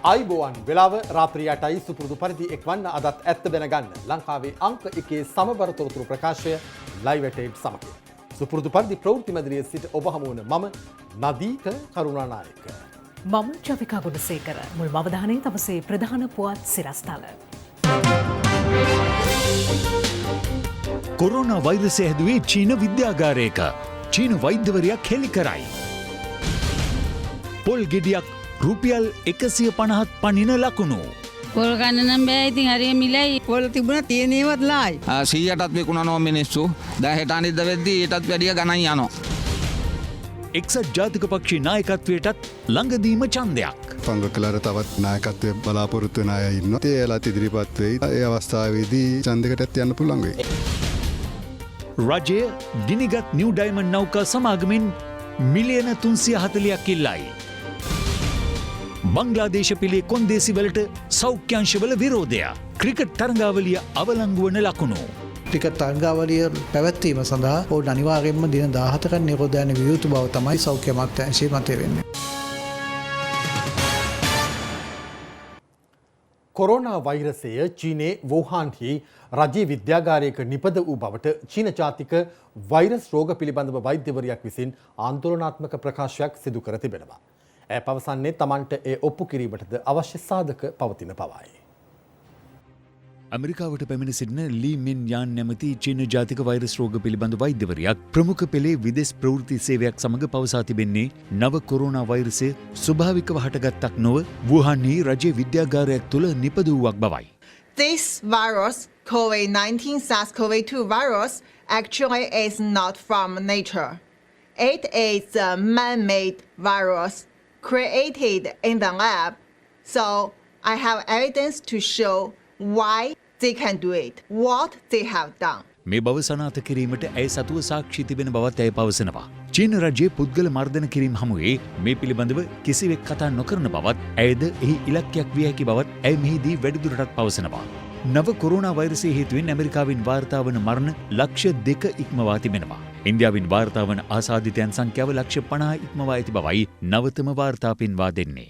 අයිබෝවන් වෙලාව රාත්‍රී 8යි සුපුරුදු පරිදි එක්වන්න අදත් ඇත්ත දැනගන්න ලංකාවේ අංක 1 සමබර තොරතුරු ප්‍රකාශය ලයිව් එටේට් සමගින් සුපුරුදු පරිදි ප්‍රවෘත්ති මැදිරියේ සිට ඔබ හමු වන මම නදීක කරුණානායක මම ජවිකා ගුණසේකර මුල් අවධානයේ තමසේ ප්‍රධාන පුවත් සිරස්තල කොරෝනා වෛරසය හැදුවේ චීන විද්‍යාගාරයක චීන වෛද්‍යවරයෙක් හෙළි කරයි පොල් ගෙඩියක් රුපියල් 150ක් පනින ලකුණු. පොල් ගන්න නම් බෑ ඉතින් හරිය මිලයි. පොල් තිබුණා තියෙනේවත් ලායි. 100ටත් විකුණනවා මිනිස්සු. දැන් හෙට අනිද්දා වෙද්දී ඊටත් වැඩිය ගණන් යනවා. එක්සත් ජාතික පක්ෂයේ නායකත්වයටත් ළඟදීම ඡන්දයක්. පංගකලාර තවත් නායකත්වයේ බලාපොරොත්තු වෙන අය ඉන්නවා. ඒ ඇලත් ඉදිරිපත් වෙයි. ඒ අවස්ථාවේදී ඡන්දයකටත් යන්න පුළුවන් වෙයි. රජය ගිනිගත් නිව් ඩයමන්ඩ් නෞකා සමාගමෙන් මිලියන 340ක් ඉල්ලයි. බංග්ලාදේශ පිළේ කොන්දේසිවලට සෞඛ්‍යංශවල විරෝධය. ක්‍රිකට් තරඟාවලිය අවලංගු වන ලකුණු. ක්‍රිකට් තරඟාවලිය පැවැත්වීම සඳහා ඔවුන් අනිවාර්යයෙන්ම දින 17ක නිරෝධයන් විය යුතු බව තමයි සෞඛ්‍ය අමාත්‍යාංශයේ මතය වෙන්නේ. කොරෝනා වෛරසය චීනයේ වුහාන්හි රජයේ විද්‍යාගාරයක නිපද වූ බවට චීන ජාතික වෛරස් රෝග පිළිබඳව වෛද්‍යවරියක් විසින් ආන්දෝලනාත්මක ප්‍රකාශයක් සිදු කර තිබෙනවා. ඇය පවසන්නේ තමන්ට ඒ ඔප්පු කිරීමටද අවශ්‍ය සාධක පවතින බවයි. ඇමරිකාවට පැමිණ සිටින ලී මින් යාන් නැමැති චීන ජාතික වෛරස් රෝග පිළිබඳ වෛද්‍යවරියක් ප්‍රමුඛ පෙළේ විදෙස් ප්‍රවෘත්ති සේවයක් සමග පවසා තිබෙන්නේ නව කොරෝනා වෛරසය ස්වභාවිකව හටගත්තක් නොව වුහාන්හි රජයේ විද්‍යාගාරයක් තුළ නිපදවුවක් බවයි. This virus, COVID-19 SARS-CoV-2 virus, actually is not from nature. It is a man-made virus created in the lab. So I have evidence to show why they can do it, what they have done. මේ බව සනාථ කිරීමට ඇය සතුව සාක්ෂි තිබෙන බවත් ඇය පවසනවා. චීන රජයේ පුද්ගල මර්දන කිරීම හමුවේ මේ පිළිබඳව කිසිවෙක් කතා නොකරන බවත් ඇයද එහි ඉලක්කයක් විය හැකි බවත් ඇය මෙහිදී වැඩිදුරටත් පවසනවා. නව කොරෝනා වෛරසය හේතුවෙන් ඇමරිකාවෙන් වාර්තා වන මරණ ලක්ෂ 2 ඉක්මවා තිබෙනවා. ඉන්දියාවෙන් වාර්තා වන ආසාදිතයන් සංඛ්‍යාව ලක්ෂ 50 ඉක්මවා ඇති බවයි නවතම වාර්තා පෙන්වා දෙන්නේ.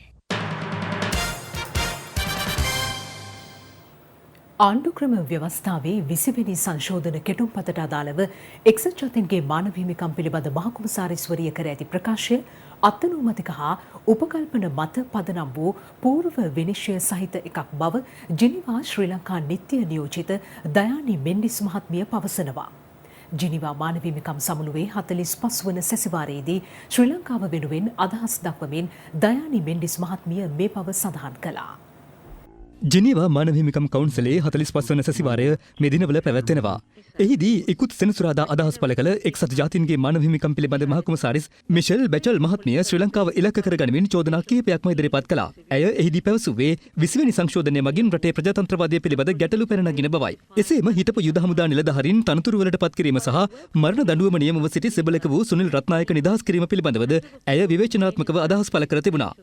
ආණ්ඩුක්‍රම ව්‍යවස්ථාවේ 20 වෙනි සංශෝධන කෙටුම්පතට අදාළව එක්සත් ජාතීන්ගේ මානව හිමිකම් පිළිබඳ මහකොමසාරිස්වරිය කර ඇති ප්‍රකාශය අත්අනුමතික හා උපකල්පන මත පදනම් වූ පූර්ව විනිශ්චය සහිත එකක් බව ජිනීවා ශ්‍රී ලංකා නිත්‍ය නියෝජිත දයානි මෙන්ඩිස් මහත්මිය පවසනවා. ජිනීවා මානව හිමිකම් සමුළුවේ 45 වන සැසිවාරයේදී ශ්‍රී ලංකාව වෙනුවෙන් අදහස් දක්වමින් දයානි මෙන්ඩිස් මහත්මිය මේ බව සඳහන් කළා. ජිනීවා මානව හිමිකම් කවුන්සිලේ 45 වන සැසිවාරය මේ දිනවල පැවැත්වෙනවා. එහිදී ඉකුත් සෙනසුරාදා අදහස් පළ කළ එක්සත් ජාතීන්ගේ මානව හිමිකම් පිළිබඳ මහකොමසාරිස් මිෂෙල් බැචල් මහත්මිය ශ්‍රී ලංකාව ඉලක්ක කරගනිමින් චෝදනා කිහිපයක්ම ඉදිරිපත් කළා. ඇය එහිදී පැවසුවේ 20 වෙනි සංශෝධනය මගින් රටේ ප්‍රජාතන්ත්‍රවාදය පිළිබඳ ගැටලු පැන නගින බවයි. එසේම හිටපු යුද හමුදා නිලධාරීන් තනතුරු වලට පත් කිරීම සහ මරණ දඬුවම නියමව සිටි සෙබළක වූ සුනිල් රත්නායක නිදහස් කිරීම පිළිබඳවද ඇය විවේචනාත්මකව අදහස් පළ කර තිබුණා.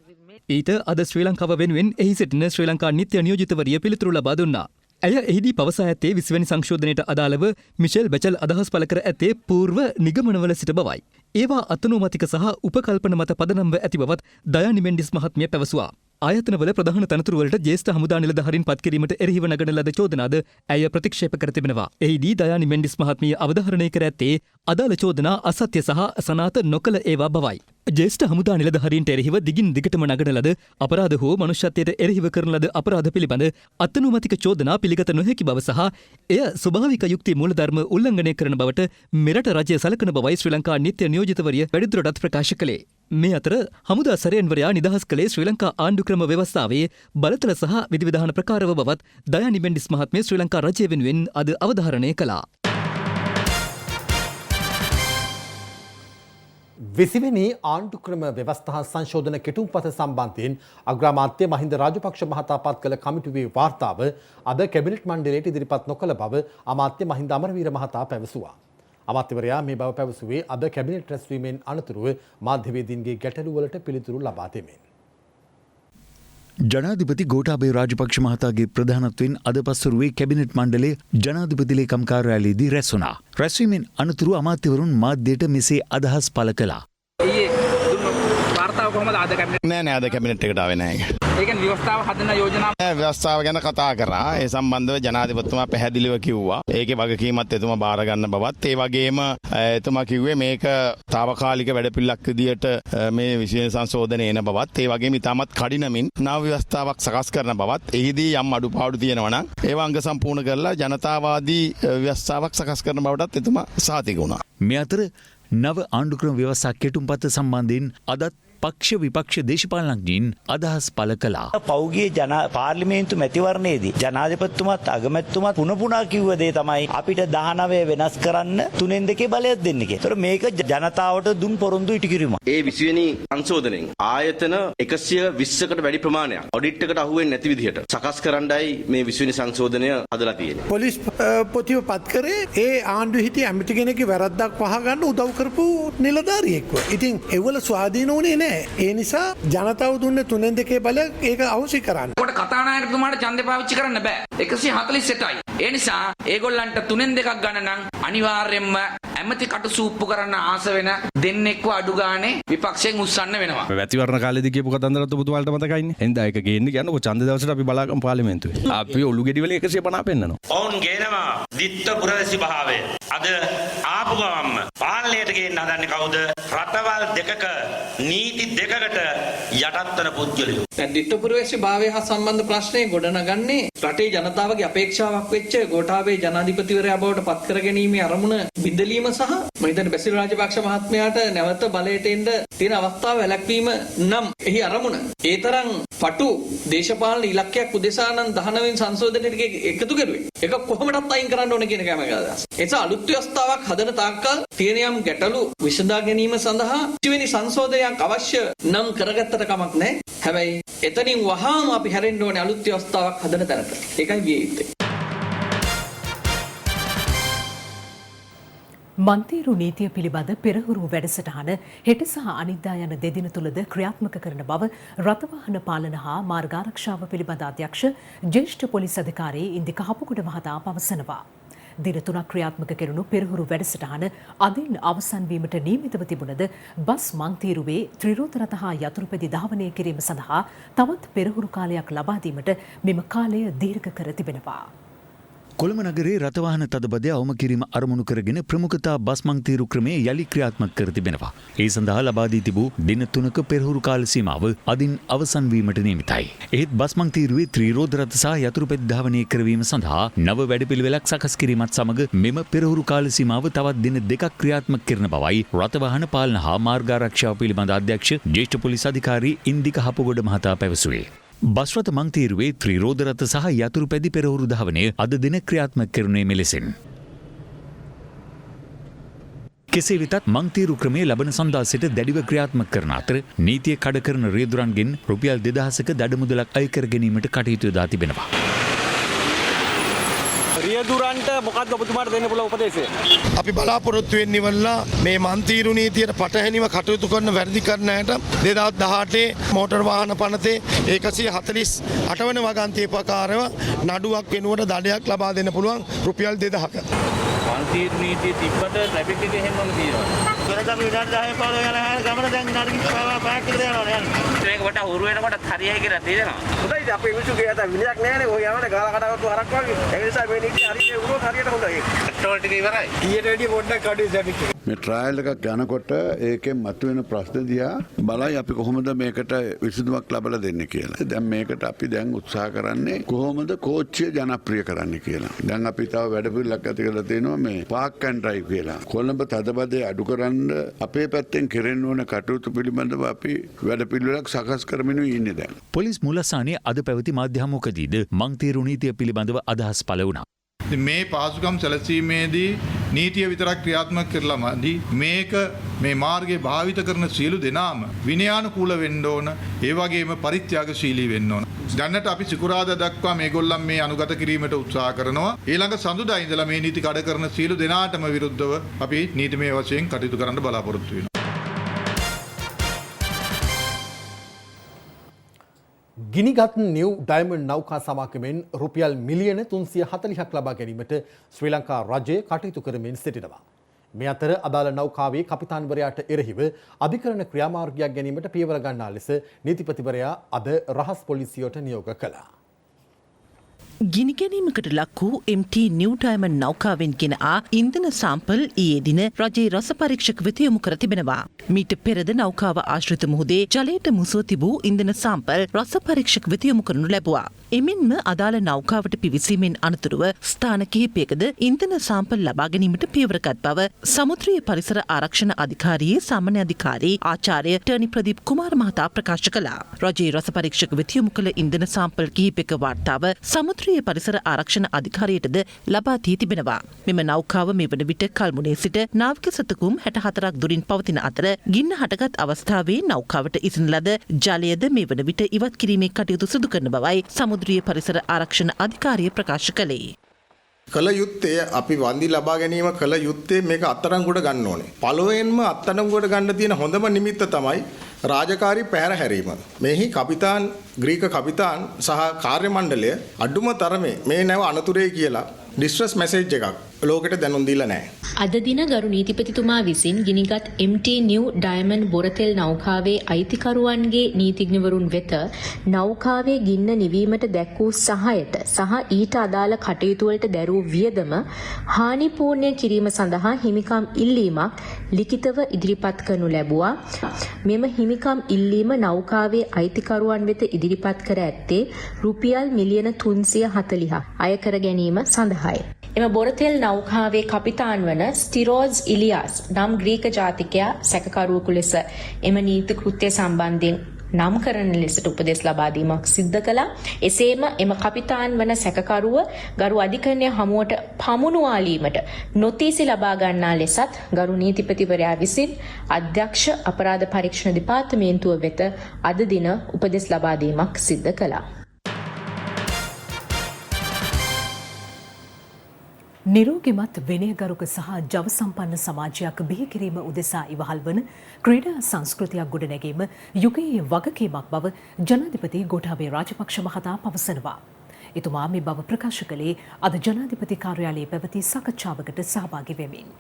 ඊට අද ශ්‍රී ලංකාව වෙනුවෙන් එහි සිටින ශ්‍රී ලංකා නිත්‍ය නියෝජිතවරිය පිළිතුරු ලබා දුන්නා. ඇය එහිදී පවසා ඇත්තේ 20 වෙනි සංශෝධනයට අදාළව මිෂෙල් බැචල් අදහස් පළ කර ඇත්තේ పూర్ව නිගමනවල සිට බවයි. ඒවා අත්අනුමතික සහ උපකල්පන මත පදනම්ව ඇති බවත් දයානි මෙන්ඩිස් මහත්මිය පැවසුවා. ආයතනවල ප්‍රධාන තනතුරු වලට ජ්‍යෙෂ්ඨ හමුදා නිලධාරීන් පත් කිරීමට එරෙහිව නගන ලද චෝදනාද ඇය ප්‍රතික්ෂේප කර තිබෙනවා. එහිදී දයානි මෙන්ඩිස් මහත්මිය අවධාරණය කර ඇත්තේ අදාළ චෝදනා අසත්‍ය සහ සනාත නොකළ ඒවා බවයි. ජ්‍යෙෂ්ඨ හමුදා නිලධාරීන්ට එරෙහිව දිගින් දිගටම නගන ලද අපරාධ හෝ මනුෂ්‍යත්වයට එරෙහිව කරන ලද අපරාධ පිළිබඳ අත්අනුමතික චෝදනා පිළිගත නොහැකි බව සහ එය ස්වභාවික යුක්ති මූලධර්ම උල්ලංඝනය කරන බවට මෙරට රජය සලකන බවයි ශ්‍රී ලංකා නිත්‍ය නියෝජිතවරිය වැඩිදුරටත් ප්‍රකාශ කළේ. මේ අතර හමුදා සැරයන්වරයා නිදහස් කළේ ශ්‍රී ලංකා ආණ්ඩුක්‍රම ව්‍යවස්ථාවේ බලතල සහ විධිවිධාන ප්‍රකාරව බවත් දයානි මෙන්ඩිස් මහත්මිය ශ්‍රී ලංකා රජය වෙනුවෙන් අද අවධාරණය කළා. 20 වෙනි ආණ්ඩුක්‍රම ව්‍යවස්ථා සංශෝධන කෙටුම්පත සම්බන්ධයෙන් අග්‍රාමාත්‍ය මහින්ද රාජපක්ෂ මහතා පත් කළ කමිටුවේ වාර්තාව අද කැබිනට් මණ්ඩලයට ඉදිරිපත් නොකළ බව අමාත්‍ය මහින්ද අමරවීර මහතා පැවසුවා. අමාත්‍යවරයා මේ බව පැවසුවේ අද කැබිනට් රැස්වීමෙන් අනතුරුව මාධ්‍යවේදීන්ගේ ගැටලු වලට පිළිතුරු ලබා දෙමින්. ජනාධිපති ගෝඨාභය රාජපක්ෂ මහතාගේ ප්‍රධානත්වයෙන් අද පස්වරුවේ කැබිනට් මණ්ඩලයේ ජනාධිපති ලේකම් කාර්යාලයේදී රැස් වුණා. රැස්වීමෙන් අනතුරු අමාත්‍යවරුන් මාධ්‍යයට මෙසේ අදහස් පළ කළා. ඊයේ දුන්න වාර්තාව කොහමද අද කැබිනට්? නෑ අද කැබිනට් එකට ආවේ නෑ. ඒකෙන් ව්‍යවස්ථාව හදන යෝජනා ව්‍යවස්ථාව ගැන කතා කරා. ඒ සම්බන්ධව ජනාධිපතිතුමා පැහැදිලිව කිව්වා. ඒකේ වගකීමත් එතුමා බාර ගන්න බවත් ඒ වගේම එතුමා කිව්වේ මේක තාවකාලික වැඩපිළිවෙලක් විදියට මේ විශේෂ සංශෝධනය එන බවත් ඒ වගේම ඉතාමත් කඩිනමින් නව ව්‍යවස්ථාවක් සකස් කරන බවත් එහිදී යම් අඩුපාඩු තියෙනවා නම් ඒවා අංග සම්පූර්ණ කරලා ජනතාවාදී ව්‍යවස්ථාවක් සකස් කරන බවටත් එතුමා සහතික වුණා. මේ අතර නව ආණ්ඩුක්‍රම ව්‍යවස්ථා කෙටුම්පත සම්බන්ධයෙන් අදත් පක්ෂ විපක්ෂ දේශපාලනඥයින් අදහස් පළ කළා. පෞගිය පාර්ලිමේන්තු මැතිවරණයේදී ජනාධිපතිතුමාත් අගමැතිතුමාත් පුන පුනා කිව්ව දේ තමයි අපිට 19 වෙනස් කරන්න 3/2 බලයක් දෙන්න කියලා. ඒතර මේක ජනතාවට දුන් පොරොන්දු ඉටු කිරීමක්. ඒ 20 වෙනි සංශෝධනයෙන් ආයතන 120කට වැඩි ප්‍රමාණයක් ඔඩිට් එකට අහු වෙන්නේ නැති විදිහට සකස් කරන්නයි මේ 20 වෙනි සංශෝධනය හදලා තියෙන්නේ. පොලිස් පොතිව පත් කරේ ඒ ආණ්ඩුව හිටිය ඇමති කෙනෙක්ගේ වැරද්දක් වහගන්න උදව් කරපු නිලධාරියෙක්ව. ඉතින් ඒවල ස්වාධීන වුණේ නැහැ. ඒ නිසා ජනතාව දුන්නේ 3/2 බලයක් ඒක අවශ්‍ය කරන්න. කොට කතානායකතුමාට ඡන්දය පාවිච්චි කරන්න බෑ. 148යි. ඒ නිසා ඒගොල්ලන්ට 3/2ක් ගන්න නම් අනිවාර්යයෙන්ම ඇමති කටසූප්පු කරන්න ආස වෙන දෙන්නෙක්ව අඩු ගානේ විපක්ෂයෙන් උස්සන්න වෙනවා. වැතිවරණ කාලේදී කියපු කතන්දරත් ඔබතුමාලට මතකයිනේ. එන්දා ඒක ගේන්න කියනකො ඡන්ද දවසට අපි බලාගමු පාර්ලිමේන්තුවේ. අපි ඔලු ගෙඩි වල 150 පෙන්නනවා. ඔවුන් ගේනවා දිත්ත පුරවැසි භාවය. අද ආපු ගමන්ම පාලනයට ගේන්න හදන්නේ කවුද? රටවල් දෙකක නීති දෙකකට යටත් වෙන පුද්ගලයෝ. දැන් දිත්ත පුරවැසි භාවය හා සම්බන්ධ ප්‍රශ්නේ ගොඩනගන්නේ රටේ ජනතාවගේ අපේක්ෂාවක් වෙච්ච ගෝඨාභය ජනාධිපතිවරයා බවට පත් කර ගැනීමේ අරමුණ බිඳලීම සහ මම හිතන්නේ බැසිල් රාජපක්ෂ මහත්මයාට නැවත බලයට එන්න තියෙන අවස්ථාව වැළැක්වීම නම් එහි අරමුණ ඒ තරම් පටු දේශපාලන ඉලක්කයක් උදෙසා නම් 19 වෙනි සංශෝධනයට එකතු කරුවේ. ඒක කොහොමදත් අයින් කරන්න ඕන කියන එකම අදහස. ඒ නිසා අලුත් ව්‍යවස්ථාවක් හදන තාක්කල් තියෙන යම් ගැටලු විසඳා ගැනීම සඳහා 20 වෙනි සංශෝධනයක් අවශ්‍ය නම් කරගත්තට කමක් නැහැ. හැබැයි එතනින් වහාම අපි හැරෙන්න ඕනේ අලුත් ව්‍යවස්ථාවක් හදන තැනට. ඒකයි විය යුත්තේ. මන්තීරු නීතිය පිළිබඳ පෙරහුරු වැඩසටහන හෙට සහ අනිද්දා යන දෙදින තුලද ක්‍රියාත්මක කරන බව රථවාහන පාලන හා මාර්ගාරක්ෂාව පිළිබඳ අධ්‍යක්ෂ ජ්‍යෙෂ්ඨ පොලිස් අධිකාරී ඉන්දික හපුගොඩ මහතා පවසනවා. දින 3ක් ක්‍රියාත්මක කෙරුණු පෙරහුරු වැඩසටහන අදින් අවසන් වීමට නියමිතව තිබුණද බස් මන්තීරුවේ ත්‍රිරෝද රථ හා යතුරුපැදි ධාවනය කිරීම සඳහා තවත් පෙරහුරු කාලයක් ලබා දීමට මෙම කාලය දීර්ඝ කර තිබෙනවා. කොළඹ නගරේ රථවාහන තදබදය අවම කිරීම අරමුණු කරගෙන ප්‍රමුඛතා බස් මංතීරු ක්‍රමය යළි ක්‍රියාත්මක කර තිබෙනවා. ඒ සඳහා ලබා දී තිබූ දින 3ක පෙරහුරු කාල සීමාව අදින් අවසන් වීමට නියමිතයි. එහෙත් බස් මංතීරුවේ ත්‍රිරෝද රථ සහ යතුරුපැදි ධාවනය කරවීම සඳහා නව වැඩපිළිවෙලක් සකස් කිරීමත් සමග මෙම පෙරහුරු කාල සීමාව තවත් දින 2ක් ක්‍රියාත්මක කරන බවයි රථවාහන පාලන හා මාර්ගාරක්ෂාව පිළිබඳ අධ්‍යක්ෂ ජ්‍යෙෂ්ඨ පොලිස් අධිකාරී ඉන්දික හපුගොඩ මහතා පැවසුවේ. බස්රථ මංතීරුවේ ත්‍රිරෝද රථ සහ යතුරුපැදි පෙරහුරු ධාවනය අද දින ක්‍රියාත්මක කෙරුණේ මෙලෙසින්. කෙසේ වෙතත් මංතීරු ක්‍රමය ලබන සඳහා සිට දැඩිව ක්‍රියාත්මක කරන අතර නීතිය කඩ කරන රියදුරන්ගෙන් රුපියල් 2000ක දඩමුදලක් අය කර ගැනීමට කටයුතු යොදා තිබෙනවා. රියදුරන්ට මොකක්ද ඔබතුමාට දෙන්න පුළුවන් උපදේශය? අපි බලාපොරොත්තු වෙන්නේ ඉවරලා මේ මන්තීරු නීතියට පටහැනිව කටයුතු කරන වැඩි කරන අයට 2018 මෝටර් වාහන පනතේ 148 වන වගන්තිය ප්‍රකාරව නඩුවක් වෙනුවට දඩයක් ලබා දෙන්න පුළුවන් රුපියල් 2000ක. මන්තීරු නීතිය තිබ්බට ට්‍රැෆික් එක එහෙමම තියෙනවා. වෙනදා විනාඩි 10 15 යන ගමන දැන් විනාඩි 5ක් විතර යනවා යන්නේ. මේක වට හුරු වෙනකොට හරියයි කියලා තේරෙනවා. හොඳයි අපේ මිනිස්සුගේ අත විනයක් නැහැනේ. ඔය යවන ගාලා කඩවතු හරක් වගේ. ඒ නිසා මේ නීතිය හරියට වුණොත් හරියට හොඳයි. පෙට්‍රෝල් ටික ඉවරයි. ඊට වැඩිය පොඩ්ඩක් අඩුයි ට්‍රැෆික් එක. මේ ට්‍රයල් එකක් යනකොට ඒකෙන් මතුවෙන ප්‍රශ්න දිහා බලයි අපි කොහොමද මේකට විසඳුමක් ලබා දෙන්නේ කියලා. දැන් මේකට අපි දැන් උත්සාහ කරන්නේ කොහොමද කෝච්චිය ජනප්‍රිය කරන්නේ කියලා. දැන් අපි තව වැඩපිළිවෙලක් ඇති කරලා තියෙනවා මේ පාක් ඇන්ඩ් ඩ්‍රයිව් කියලා. කොළඹ තදබදේ අඩු කරන්න අපේ පැත්තෙන් කෙරෙන්න ඕන කටයුතු පිළිබඳව අපි වැඩපිළිවෙලක් සකස් කරමින් ඉන්නේ දැන්. පොලිස් මුලස්ථානයේ අද පැවති මාධ්‍ය හමුවකදීද මංතීරු නීතිය පිළිබඳව අදහස් පළ වුණා. මේ පාසුකම් සැලසීමේදී නීතිය විතරක් ක්‍රියාත්මක කරලාමදී මේක මේ මාර්ගයේ භාවිත කරන සියලු දෙනාම විනයානුකූල වෙන්න ඕන, ඒ වගේම පරිත්‍යාගශීලී වෙන්න ඕන. දැනට අපි සිකුරාදා දක්වා මේගොල්ලන් මේ අනුගත කිරීමට උත්සාහ කරනවා. ඊළඟ සඳුදා ඉඳලා මේ නීති කඩ කරන සියලු දෙනාටම විරුද්ධව අපි නීතිමය වශයෙන් කටයුතු කරන්න බලාපොරොත්තු වෙනවා. ගිනිගත් නිව් ඩයමන්ඩ් නෞකා සමාගමෙන් රුපියල් මිලියන 340ක් ලබා ගැනීමට ශ්‍රී ලංකා රජය කටයුතු කරමින් සිටිනවා. මේ අතර අදාළ නෞකාවේ කපිතාන්වරයාට එරෙහිව අධිකරණ ක්‍රියාමාර්ගයක් ගැනීමට පියවර ගන්නා ලෙස නීතිපතිවරයා අද රහස් පොලිසියට නියෝග කළා. ගිනිගැනීමකට ලක් වූ MT නිව් ඩයමන්ඩ් නෞකාවෙන් ගෙන ආ ඉන්ධන සාම්පල් ඊයේ දින රජයේ රස පරීක්ෂක වෙත යොමු කර තිබෙනවා. මීට පෙරද නෞකාව ආශ්‍රිත මුහුදේ ජලයට මුසුව තිබූ ඉන්ධන සාම්පල් රස පරීක්ෂක වෙත යොමු කරනු ලැබුවා. එමෙන්ම අදාළ නෞකාවට පිවිසීමෙන් අනතුරුව ස්ථාන කිහිපයකද ඉන්ධන සාම්පල් ලබා ගැනීමට පියවරගත් බව සමුද්‍රීය පරිසර ආරක්ෂණ අධිකාරියේ සාමාන්‍ය අධිකාරී ආචාර්ය ටර්නි ප්‍රදීප් කුමාර මහතා ප්‍රකාශ කළා. රජයේ රස පරීක්ෂක වෙත යොමු කළ ඉන්ධන සාම්පල් කිහිපයක වාර්තාව සමුද්‍රීය පරිසර ආරක්ෂණ අධිකාරියටද ලබා දී තිබෙනවා. මෙම නෞකාව මේ වන විට කල්මුනේ සිට නාවික සතකුම් 64ක් දුරින් පවතින අතර ගින්න හටගත් අවස්ථාවේ නෞකාවට ඉසින ලද ජලයද මේ වන විට ඉවත් කිරීමේ කටයුතු සිදු කරන බවයි සමුද්‍රීය පරිසර ආරක්ෂණ අධිකාරිය ප්‍රකාශ කළේ. කළ යුත්තේ අපි වන්දි ලබා ගැනීම කළ යුත්තේ මේක අත්අඩංගුවට ගන්න ඕනේ. පළවෙනිම අත්අඩංගුවට ගන්න තියෙන හොඳම නිමිත්ත තමයි රාජකාරී පැහැර හැරීම. මෙහි කපිතාන් ග්‍රීක කපිතාන් සහ කාර්ය මණ්ඩලය අඩුම තරමේ මේ නැව අනතුරේ කියලා ඩිස්ට්‍රස් මැසේජ් එකක් ලෝකෙට දැනුම් දීලා නැහැ. අද දින ගරු නීතිපතිතුමා විසින් ගිනිගත් MT නිව් ඩයමන්ඩ් බොරතෙල් නෞකාවේ අයිතිකරුවන්ගේ නීතිඥවරුන් වෙත නෞකාවේ ගින්න නිවීමට දැක් වූ සහායට සහ ඊට අදාළ කටයුතු වලට දැරූ වියදම හානිපූර්ණ කිරීම සඳහා හිමිකම් ඉල්ලීමක් ලිඛිතව ඉදිරිපත් කරනු ලැබුවා. මෙම හිමිකම් ඉල්ලීම නෞකාවේ අයිතිකරුවන් වෙත ඉදිරිපත් කර ඇත්තේ රුපියල් මිලියන 340ක් අය කර ගැනීම සඳහායි. එම බොරතෙල් නෞකාවේ කපිතාන් වන ස්ටිරෝස් ඉලියාස් නම් ග්‍රීක ජාතිකයා සැකකරුවෙකු ලෙස එම නීති කෘත්‍ය සම්බන්ධයෙන් නම් කරන ලෙසට උපදෙස් ලබා දීමක් සිද්ධ කළා. එසේම එම කපිතාන් වන සැකකරුව ගරු අධිකරණය හමුවට පමුණුවාලීමට නොතීසි ලබා ගන්නා ලෙසත් ගරු නීතිපතිවරයා විසින් අධ්‍යක්ෂ අපරාධ පරීක්ෂණ දෙපාර්තමේන්තුව වෙත අද දින උපදෙස් ලබා දීමක් සිද්ධ කළා. නිරෝගිමත් විනයගරුක සහ ජව සම්පන්න සමාජයක් බිහි කිරීම උදෙසා ඉවහල් වන ක්‍රීඩා සංස්කෘතියක් ගොඩනැගීම යුගයේ වගකීමක් බව ජනාධිපති ගෝඨාභය රාජපක්ෂ මහතා පවසනවා. එතුමා මේ බව ප්‍රකාශ කළේ අද ජනාධිපති කාර්යාලයේ පැවති සාකච්ඡාවකට සහභාගී වෙමින්.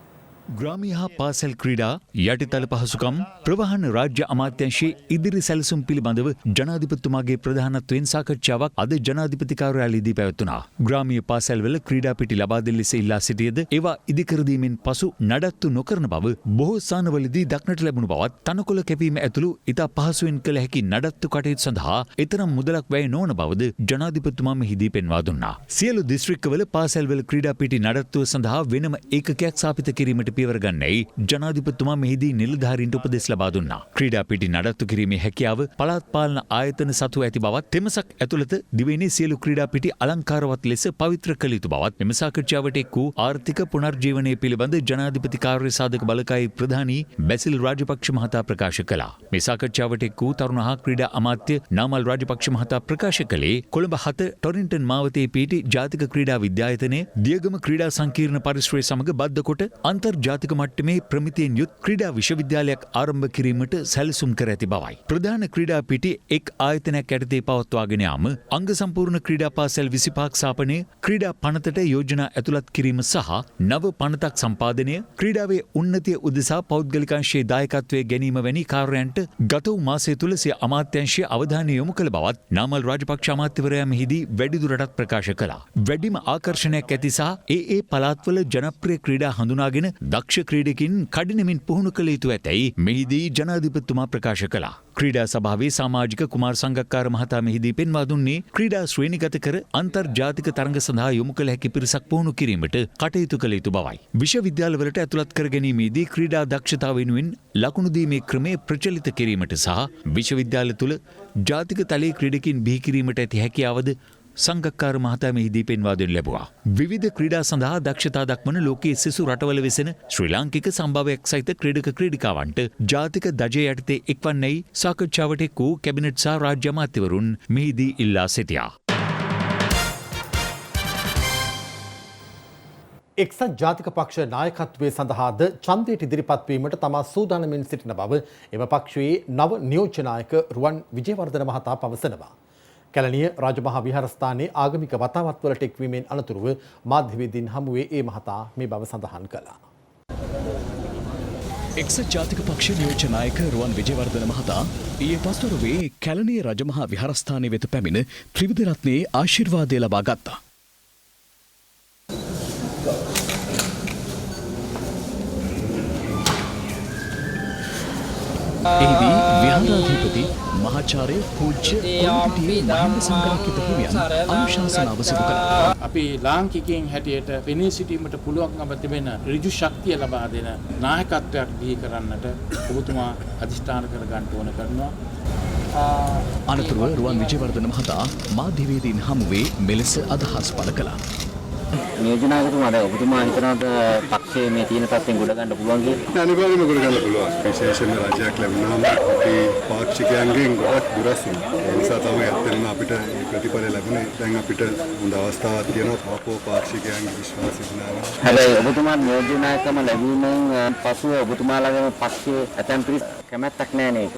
ග්‍රාමීය හා පාසල් ක්‍රීඩා යටිතල පහසුකම් ප්‍රවාහන රාජ්‍ය අමාත්‍යංශයේ ඉදිරි සැලසුම් පිළිබඳව ජනාධිපතිතුමාගේ ප්‍රධානත්වයෙන් සාකච්ඡාවක් අද ජනාධිපති කාර්යාලයේදී පැවැත්වුණා. ග්‍රාමීය පාසල්වල ක්‍රීඩා පිටි ලබා දෙන ලෙස ඉල්ලා සිටියද ඒවා ඉදිකර දීමෙන් පසු නඩත්තු නොකරන බව බොහෝ ස්ථානවලදී දක්නට ලැබුණු බවත් තනකොළ කැපීම ඇතුළු ඉතා පහසුවෙන් කළ හැකි නඩත්තු කටයුතු සඳහා එතරම් මුදලක් වැය නොවන බවද ජනාධිපතිතුමා මෙහිදී පෙන්වා දුන්නා. සියලු දිස්ත්‍රික්කවල පාසල්වල ක්‍රීඩා පිටි නඩත්තුව සඳහා වෙනම ඒකකයක් ස්ථාපිත කිරීමට පියවර ගන්නයි ජනාධිපතිතුමා මෙහිදී නිලධාරීන්ට උපදෙස් ලබා දුන්නා. ක්‍රීඩා පිටි නඩත්තු කිරීමේ හැකියාව පළාත් පාලන ආයතන සතු ඇති බවත් තෙමසක් ඇතුළත දිවයිනේ සියලු ක්‍රීඩා පිටි අලංකාරවත් ලෙස පවිත්‍ර කළ යුතු බවත් මෙම සාකච්ඡාවට එක් වූ ආර්ථික පුනර්ජීවනය පිළිබඳ ජනාධිපති කාර්ය සාධක බලකායේ ප්‍රධානී බැසිල් රාජපක්ෂ මහතා ප්‍රකාශ කළා. මේ සාකච්ඡාවට එක් වූ තරුණ හා ක්‍රීඩා අමාත්‍ය නාමල් රාජපක්ෂ මහතා ප්‍රකාශ කළේ කොළඹ 7 ටොරින්ටන් මාවතේ පිහිටි ජාතික ක්‍රීඩා විද්‍යායතනය දියගම ක්‍රීඩා සංකීර්ණ පරිශ්‍රය සමග බද්ධ කොට අන්තර්ජාතික මට්ටමේ ප්‍රමිතියෙන් යුත් ක්‍රීඩා විශ්වවිද්‍යාලයක් ආරම්භ කිරීමට සැලසුම් කර ඇති බවයි. ප්‍රධාන ක්‍රීඩා පිටි එක් ආයතනයක් යටතේ පවත්වාගෙන යාම අංග සම්පූර්ණ ක්‍රීඩා පාසල් 25ක් ස්ථාපනය, ක්‍රීඩා පනතට යෝජනා ඇතුළත් කිරීම සහ නව පනතක් සම්පාදනය, ක්‍රීඩාවේ උන්නතිය උදෙසා පෞද්ගලිකාංශයේ දායකත්වයේ ගැනීම වැනි කාර්යයන්ට ගත වූ මාසය තුල සිය අමාත්‍යාංශය අවධානය යොමු කළ බවත් නාමල් රාජපක්ෂ අමාත්‍යවරයා මෙහිදී වැඩිදුරටත් ප්‍රකාශ කළා. වැඩිම ආකර්ෂණයක් ඇති සහ ඒ පළාත්වල ජනප්‍රිය ක්‍රීඩා හඳුනාගෙන දක්ෂ ක්‍රීඩකින් කඩිනමින් පුහුණු කළ යුතු ඇතැයි මෙහිදී ජනාධිපතිතුමා ප්‍රකාශ කළා. ක්‍රීඩා සභාවේ සමාජික කුමාර් සංගක්කාර මහතා මෙහිදී පෙන්වා දුන්නේ ක්‍රීඩා ශ්‍රේණිගත කර අන්තර්ජාතික තරඟ සඳහා යොමු කළ හැකි පිරිසක් පුහුණු කිරීමට කටයුතු කළ යුතු බවයි. විශ්වවිද්‍යාලවලට ඇතුළත් කර ගැනීමේදී ක්‍රීඩා දක්ෂතාව වෙනුවෙන් ලකුණු දීමේ ක්‍රමය ප්‍රචලිත කිරීමට සහ විශ්වවිද්‍යාල තුළ ජාතික තලයේ ක්‍රීඩකින් බිහි කිරීමට ඇති හැකියාවද සංගක්කාර මහතා මෙහිදී පෙන්වා දෙනු ලැබුවා. විවිධ ක්‍රීඩා සඳහා දක්ෂතා දක්වන ලෝකයේ සිසු රටවල වෙසෙන ශ්‍රී ලාංකික සම්භාවයක් සහිත ක්‍රීඩක ක්‍රීඩිකාවන්ට ජාතික දජය යටතේ එක්වන්නැයි සාකච්ඡාවට එක් වූ කැබිනට් සහ රාජ්‍ය අමාත්‍යවරුන් මෙහිදී ඉල්ලා සිටියා. එක්සත් ජාතික පක්ෂ නායකත්වයේ සඳහාද ඡන්දයට ඉදිරිපත් වීමට තමා සූදානමින් සිටින බව එම පක්ෂයේ නව නියෝජ්‍ය නායක රුවන් විජේවර්ධන මහතා පවසනවා. කැලණිය රාජමහා විහාරස්ථානයේ ආගමික වතාවත්වලට එක්වීමෙන් අනතුරුව මාධ්‍යවේදීන් හමුවේ ඒ මහතා මේ බව සඳහන් කළා. එක්සත් ජාතික පක්ෂ නියෝජ්‍ය නායක රුවන් විජේවර්ධන මහතා ඊයේ පස්වරුවේ කැලණිය රජමහා විහාරස්ථානයේ වෙත පැමිණ ත්‍රිවිධ රත්නයේ ආශිර්වාදය ලබා ගත්තා. එහිදී විහාරාධිපති මහාචාර්ය පූජ්‍ය කොල්පිටියේ මහින්ද සංඝරක්කිත හිමියන් අනුශාසනාව සිදු කළා. අපි ලාංකිකයන් හැටියට පෙනී සිටීමට පුළුවන්කම තිබෙන ඍජු ශක්තිය ලබා දෙන නායකත්වයක් දී කරන්නට ඔබතුමා අධිෂ්ඨාන කර ගන්න ඕන කරනවා. අනතුරුව රුවන් විජේවර්ධන මහතා මාධ්‍යවේදීන් හමුවේ මෙලෙස අදහස් පළ කළා. නියෝජනායකතුමාට ඔබතුමා හිතනවාද පක්ෂයේ මේ තියෙන තත්ත්වෙන් ගොඩ ගන්න පුළුවන් කියලා? අනිවාර්යයෙන්ම ගොඩ ගන්න පුළුවන්. විශේෂයෙන්ම රාජ්‍යයක් ලැබුණාම අපි පාක්ෂිකයන්ගෙන් ගොඩක් දුරස් වෙනවා. ඒ නිසා තමයි ඇත්තටම අපිට මේ ප්‍රතිඵල ලැබුණේ. දැන් අපිට හොඳ අවස්ථාවක් තියෙනවා අපෝ පාක්ෂිකයන්ගේ විශ්වාසය දිනාගන්න. හැබැයි ඔබතුමා නියෝජනායකම ලැබීමෙන් පසුව ඔබතුමාලාගේම පක්ෂයේ ඇතැම් පිරිස් කැමැත්තක් නැහැ නේද?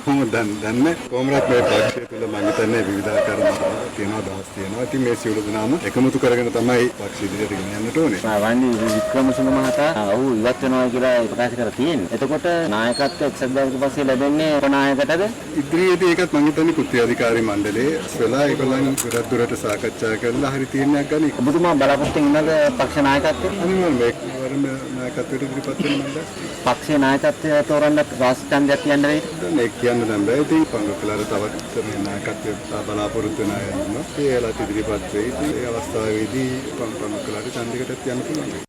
කොහොමද දන්නේ? කොහොමවත් මේ පක්ෂය තුළ මම හිතන්නේ විවිධාකාර මතවාද තියෙනවා, දහස් තියෙනවා. ඉතින් මේ සියලු දෙනාම එකමුතු කරගෙන තමයි පක්ෂ ඉදිරියට ගෙන යන්නට ඕනේ. වන්නේ වික්‍රමසිංහ මහතා ඔහු ඉවත් වෙනවා කියලා ප්‍රකාශ කරලා තියෙනවා. එතකොට නායකත්වය එක්සත් ජාතික පක්ෂයේ ලැබෙන්නේ කොනායකටද? ඉදිරියේදී ඒකත් මම හිතන්නේ කෘත්‍යාධිකාරී මණ්ඩලයේ ස්වලා ඒගොල්ලන් ගොඩක් දුරට සාකච්ඡා කරලා හරි තීරණයක් ගන්න. ඔබතුමා බලාපොරොත්තු වෙනවද පක්ෂ නායකත්වයට? අනිවාර්යයෙන්ම මේ නායකත්වයට ඉදිරිපත් වෙන්න මම පක්ෂේ නායකත්වය තෝරන්න රාජ්‍යචන්දයක් කියන්න වෙයිද? මේ කියන්න දැන් බෑ. ඉතින් පංගුකලාර තවත් මේ නායකත්වය බලාපොරොත්තු වෙන අය ඉන්නවා. ඒලා ඉදිරිපත් වෙයි. ඒ අවස්ථාවේදී පංගුකලාර ඡන්දයකටත් යන්න පුළුවන්.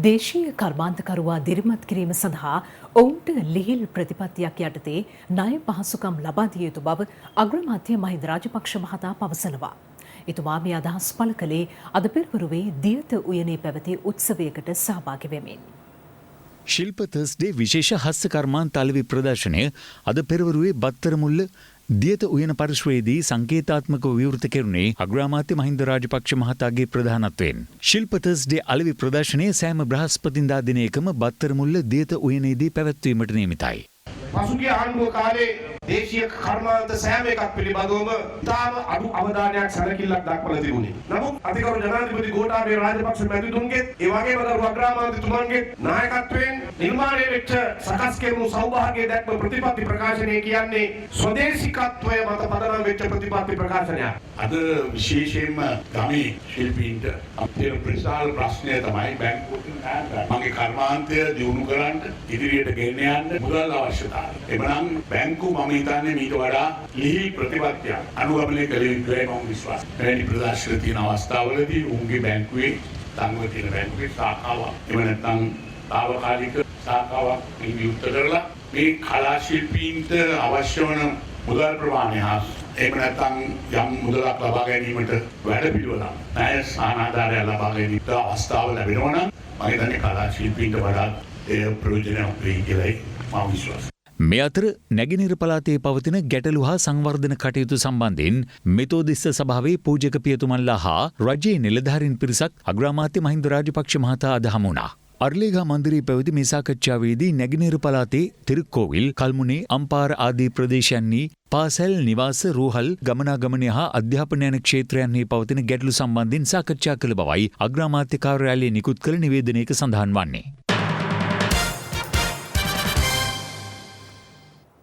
දේශීය කර්මාන්තකරුවා දිරිමත් කිරීම සඳහා ඔවුන්ට ලිහිල් ප්‍රතිපත්තියක් යටතේ ණය පහසුකම් ලබා දිය යුතු බව අග්‍රාමාත්‍ය මහින්ද රාජපක්ෂ මහතා පවසනවා. එතුමා මේ අදහස් පළ කළේ අද පෙරවරුවේ දියත උයනේ පැවති උත්සවයකට සහභාගී වෙමින්. ශිල්ප තර්ස්ඩේ විශේෂ හස්ත කර්මාන්ත අලෙවි ප්‍රදර්ශනය අද පෙරවරුවේ බත්තරමුල්ල දියත උයන පරිශ්‍රයේදී සංකේතාත්මකව විවෘත කෙරුණේ අග්‍රාමාත්‍ය මහින්ද රාජපක්ෂ මහතාගේ ප්‍රධානත්වයෙන්. ශිල්ප තර්ස්ඩේ අලෙවි ප්‍රදර්ශනය සෑම බ්‍රහස්පතින්දා දිනයකම බත්තරමුල්ල දියත උයනේදී පැවැත්වීමට නියමිතයි. පසුගිය ආණ්ඩුව කාලේ දේශීය කර්මාන්ත සෑම එකක් පිළිබඳවම ඉතාම අඩු අවධානයක් සැලකිල්ලක් දක්වලා තිබුණේ. නමුත් අධිකරු ජනාධිපති ගෝඨාභය රාජපක්ෂ මැතිතුන්ගේ ඒ වගේම ගරු අග්‍රාමාත්‍යතුමන්ගේ නායකත්වයෙන් නිර්මාණය වෙච්ච සකස් කෙරුණු සෞභාග්‍ය දැක්ම ප්‍රතිපත්ති ප්‍රකාශනය කියන්නේ ස්වදේශිකත්වය මත පදනම් වෙච්ච ප්‍රතිපත්ති ප්‍රකාශනයක්. අද විශේෂයෙන්ම ගමේ ශිල්පීන්ට අපේ ප්‍රසාර ප්‍රශ්නය තමයි බැංකුවකින් මගේ කර්මාන්තය දියුණු කරන්න ඉදිරියට ගෙන යන්න මුදල් අවශ්‍යතාවය. එමනම් බැංකුව මම හිතන්නේ මීට වඩා ලිහිල් ප්‍රතිපත්තියක් අනුගමනය කළ යුතුයි මම විශ්වාස කරනවා. එවැනි ප්‍රදර්ශන තියෙන අවස්ථාවලදී උන්ගේ බැංකුවේ තංගව තියෙන බැංකුවේ ශාඛාවක් එහෙම නැත්නම් తాවකාලික ශාඛාවක් නියුක්ත කරලා මේ කලා ශිල්පීන්ට අවශ්‍ය වන මුදල් ප්‍රමාණය හා එහෙම නැත්නම් යම් මුදලක් ලබා ගැනීමට වැඩපිළිවෙලක් ණය සානාධාරය ලබා ගැනීමට අවස්ථාව ලැබෙනවා නම් මම හිතන්නේ කලා ශිල්පීන්ට වඩා ඒ ප්‍රයෝජනයක් වෙයි කියලා මම විශ්වාස කරනවා. මේ අතර නැගෙනහිර පළාතේ පවතින ගැටලු හා සංවර්ධන කටයුතු සම්බන්ධයෙන් මෙතෝදිස්ස සභාවේ පූජක පියතුමන්ලා හා රජයේ නිලධාරීන් පිරිසක් අග්‍රාමාත්‍ය මහින්ද රාජපක්ෂ මහතා අද හමු වුණා. අර්ලේගා මන්දිරයේ පැවති මේ සාකච්ඡාවේදී නැගෙනහිර පළාතේ තිරුක්කෝවිල්, කල්මුනේ, අම්පාර ආදී ප්‍රදේශයන්හි පාසැල්, නිවාස, රෝහල්, ගමනාගමනය හා අධ්‍යාපන යන ක්ෂේත්‍රයන්හි පවතින ගැටලු සම්බන්ධයෙන් සාකච්ඡා කළ බවයි අග්‍රාමාත්‍ය කාර්යාලයේ නිකුත් කළ නිවේදනයක සඳහන් වන්නේ.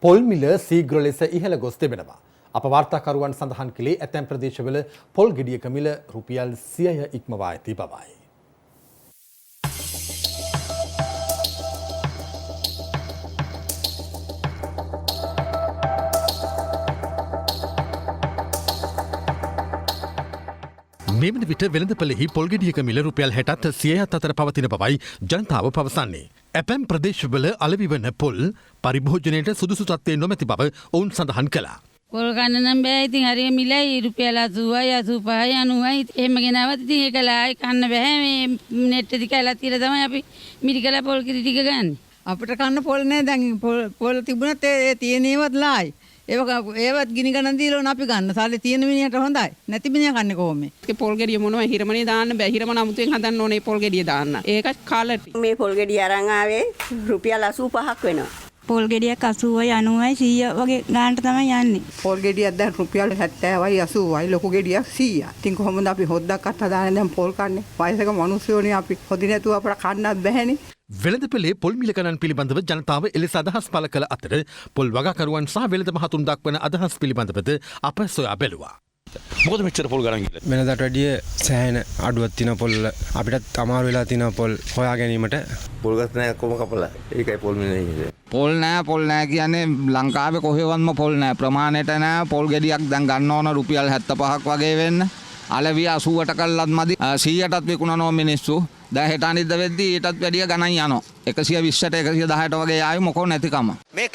පොල් මිල සීඝ්‍ර ලෙස ඉහළ ගොස් තිබෙනවා. අප වාර්තාකරුවන් සඳහන් කළේ ඇතැම් ප්‍රදේශවල පොල් ගෙඩියක මිල රුපියල් 100 ඉක්මවා ඇති බවයි. මෙවන විට වෙළඳපළෙහි පොල් ගෙඩියක මිල රුපියල් 60ත් 100ත් අතර පවතින බවයි ජනතාව පවසන්නේ. ඇපැම් ප්‍රදේශවල අලෙවි වන පොල් පරිභෝජනයට සුදුසු තත්ත්වයේ නොමැති බව ඔවුන් සඳහන් කළා. පොල් ගන්න නම් බෑ. ඉතින් හරිය මිලයි රුපියල් 80යි 85යි 90යි එහෙම ගෙනාවත් ඉතින් ඒකලා කන්න බෑ. මේ net එක දිකලා තියලා තමයි අපි මිරිකලා පොල් කිරි ටික ගන්න. අපිට කන්න පොල් නෑ. දැන් පොල් තිබුණත් ඒ තියෙනේවත් ලායි. ඒවත් ගිනි ගණන් දීලා ඕන අපි ගන්න. සල්ලි තියෙන මිනිහට හොඳයි. නැති මිනිහා කන්නේ කොහොමද? ඒ පොල් ගෙඩිය මොනවා හිරමනේ දාන්න බෑ. හිරමන අමුතුවෙන් හදන්න ඕනේ පොල් ගෙඩිය දාන්න. ඒකත් කාලටි. මේ පොල් ගෙඩිය අරන් ආවේ රුපියල් 85ක් වෙනවා. පොල් ගෙඩියක් 80යි 90යි 100 වගේ ගානට තමයි යන්නේ. පොල් ගෙඩියක් දැන් රුපියල් 70යි 80යි ලොකු ගෙඩියක් 100යි. ඉතින් කොහොමද අපි හොද්දක්වත් හදාගෙන දැන් පොල් කන්නේ? වයසක මිනිස්සුනේ අපි හොදි නැතුව අපට කන්නත් බැහැනේ. වෙළඳපොලේ පොල් මිල ගණන් පිළිබඳව ජනතාව එලෙස අදහස් පළ කළ අතර පොල් වගකරුවන් සහ වෙළඳ මහතුන් දක්වන අදහස් පිළිබඳවද අප සොයා බැලුවා. මොකද මෙච්චර පොල් ගණන් කියලා? වෙනදාට වැඩිය සෑහෙන අඩුවක් තියෙන පොල් අපිටත් අමාරු වෙලා තියෙන පොල් හොයා ගැනීමට. පොල් ගස් නැහැ කොම කපලා. ඒකයි පොල් මිල නෙන්නේ. පොල් නෑ කියන්නේ ලංකාවේ කොහෙවත්ම පොල් නෑ. ප්‍රමාණයට නෑ. පොල් ගෙඩියක් දැන් ගන්න ඕන රුපියල් 75ක් වගේ වෙන්න. අලවිය 80ට කල්ලත් මදි. 100ටත් විකුණනවා මිනිස්සු. දැන් හෙට අනිද්දා වෙද්දී ඊටත් වැඩිය ගණන් යනවා. 120ට 110ට වගේ ආවේ මොකෝ නැතිකම. මේ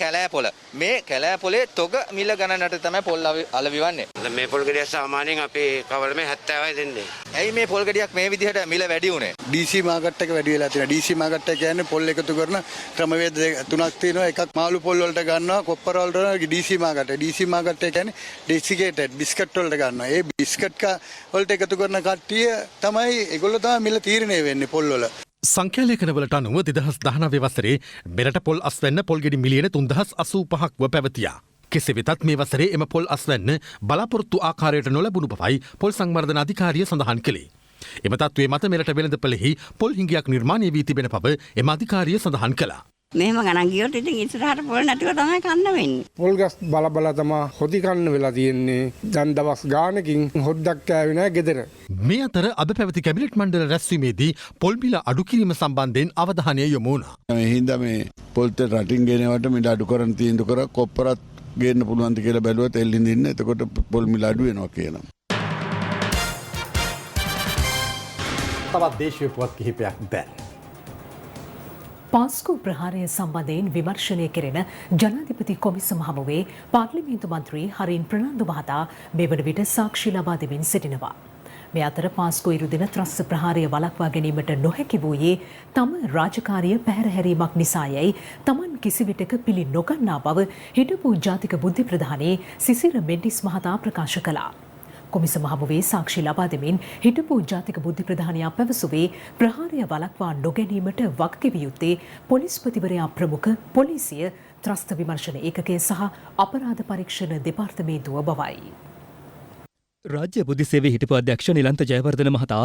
කැලෑ පොලේ තොග මිල ගණනට තමයි පොල් අලවිවන්නේ. මේ පොල් ගෙඩිය සාමාන්‍යයෙන් අපේ කවරමේ 70යි දෙන්නේ. ඇයි මේ පොල් ගෙඩියක් මේ විදිහට මිල වැඩි උනේ? DC මාකට් එක වැඩි වෙලා තියෙනවා. DC මාකට් එක කියන්නේ පොල් එකතු කරන ක්‍රමවේද තුනක් තියෙනවා. එකක් මාළු පොල් වලට ගන්නවා, කොප්පර වලට DC මාකට්. DC මාකට් එක කියන්නේ ඩෙසිකේටඩ් බිස්කට් වලට ගන්නවා. ඒ බිස්කට් වලට එකතු කරන කට්ටිය තමයි ඒගොල්ලෝ තමයි මිල තීරණය වෙන්නේ පොල් වල. සංඛ්‍යාලේඛනවලට අනුව 2019 වසරේ මෙරට පොල් අස්වැන්න පොල්ගෙඩි මිලියන 3085ක්ව පැවතියා. කෙසේ වෙතත් මේ වසරේ එම පොල් අස්වැන්න බලාපොරොත්තු ආකාරයට නොලැබුණු බවයි පොල් සංවර්ධන අධිකාරිය සඳහන් කළේ. එම තත්ත්වයේ මත මෙරට වෙළඳපොළෙහි පොල් හිඟයක් නිර්මාණය වී තිබෙන බව එම අධිකාරිය සඳහන් කළා. මෙහෙම ගණන් ගියොත් ඉතින් ඉස්සරහට පොල් නැතිව තමයි කන්න වෙන්නේ. පොල් ගස් බල තමයි හොදි කන්න වෙලා තියෙන්නේ. දැන් දවස් ගානකින් හොද්දක් කෑවේ නෑ ගෙදර. මේ අතර අද පැවති කැබිනට් මණ්ඩල රැස්වීමේදී පොල් මිල අඩු කිරීම සම්බන්ධයෙන් අවධානය යොමු වුණා. මේ හින්දා මේ පොල් තෙල් රටින් ගෙනවට මිල අඩු කරන් තීන්දුව කර කොප්පරත් ගේන්න පුළුවන්ද කියලා බැලුවත් එල්ලින්දින්න එතකොට පොල් මිල අඩු වෙනවා කියනවා. තවත් දේශීය පුවත් කිහිපයක් දැන්. පාස්කු ප්‍රහාරය සම්බන්ධයෙන් විමර්ශනය කෙරෙන ජනාධිපති කොමිසම හමුවේ පාර්ලිමේන්තු මන්ත්‍රී හරින් ප්‍රනාන්දු මහතා මේ වන විට සාක්ෂි ලබා දෙමින් සිටිනවා. මේ අතර පාස්කු ඉරුදින ත්‍රස්ස ප්‍රහාරය වළක්වා ගැනීමට නොහැකි වූයේ තම රාජකාරිය පැහැරහැරීමක් නිසායයි තමන් කිසිවිටක පිළි නොගන්නා බව හිටපු ජාතික බුද්ධි ප්‍රධානී සිසිර මෙන්ඩිස් මහතා ප්‍රකාශ කළා. කොමිසම හමුවේ සාක්ෂි ලබා දෙමින් හිටපු ජාතික බුද්ධි ප්‍රධානියා පැවසුවේ ප්‍රහාරය වළක්වා නොගැනීමට වගකිව යුත්තේ පොලිස්පතිවරයා ප්‍රමුඛ පොලිසිය ත්‍රස්ත විමර්ශන ඒකකය සහ අපරාධ පරීක්ෂණ දෙපාර්තමේන්තුව බවයි. රාජ්‍ය බුද්ධි සේවයේ හිටපු අධ්‍යක්ෂ නිලන්ත ජයවර්ධන මහතා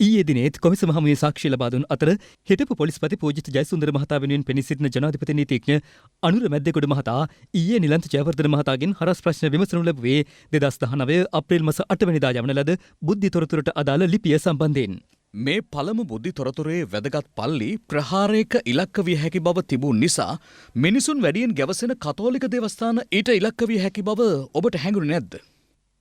ඊයේ දිනේත් කොමිසම හමුවේ සාක්ෂි ලබා දුන් අතර හිටපු පොලිස්පති පූජිත ජයසුන්දර මහතා වෙනුවෙන් පෙනී සිටින ජනාධිපති නීතිඥ අනුර මැද්දෙකුඩ මහතා ඊයේ නිලන්ත ජයවර්ධන මහතාගෙන් හරස් ප්‍රශ්න විමසනු ලැබුවේ 2019 අප්‍රේල් මාස 8 වෙනිදා යවන ලද බුද්ධි තොරතුරට අදාළ ලිපිය සම්බන්ධයෙන්. මේ පළමු බුද්ධි තොරතුරේ වැදගත් පල්ලි ප්‍රහාරයක ඉලක්ක විය හැකි බව තිබූ නිසා මිනිසුන් වැඩියෙන් ගැවසෙන කතෝලික දේවස්ථාන ඊට ඉලක්ක විය හැකි බව ඔබට හැඟුණේ නැද්ද?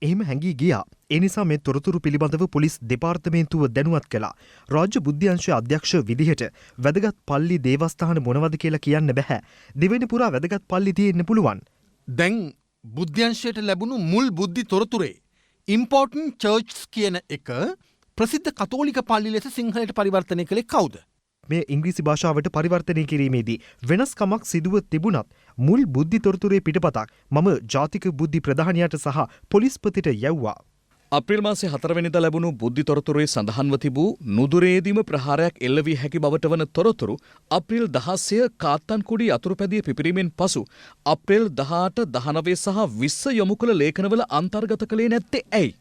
එහෙම හැඟී ගියා. ඒ නිසා මේ තොරතුරු පිළිබඳව පොලිස් දෙපාර්තමේන්තුව දැනුවත් කළා. රාජ්‍ය බුද්ධි අංශයේ අධ්‍යක්ෂ විදිහට වැදගත් පල්ලි දේවස්ථාන මොනවද කියලා කියන්න බෑ. දෙවෙනි පුරා වැදගත් පල්ලි තියෙන්න පුළුවන්. දැන් බුද්ධි අංශයට ලැබුණු මුල් බුද්ධි තොරතුරේ ඉම්පෝර්ටන්ට් චර්ච්ස් කියන එක ප්‍රසිද්ධ කතෝලික පල්ලි ලෙස සිංහලට පරිවර්තනය කළේ කවුද? මේ ඉංග්‍රීසි භාෂාවට පරිවර්තනය කිරීමේදී වෙනස්කමක් සිදුව තිබුණත් මුල් බුද්ධි තොරතුරේ පිටපතක් මම ජාතික බුද්ධි ප්‍රධානියාට සහ පොලිස්පතිට යැව්වා. අප්‍රේල් මාසේ 4 වෙනිදා ලැබුණු බුද්ධි තොරතුරේ සඳහන්ව තිබූ නුදුරේදීම ප්‍රහාරයක් එල්ල වී හැකි බවට වන තොරතුරු අප්‍රේල් 16 කාත්තන්කුඩි අතුරුපැදිය පිපිරීමෙන් පසු අප්‍රේල් 18, 19 සහ 20 යොමු කළ ලේඛනවල අන්තර්ගත කළේ නැත්තේ ඇයි?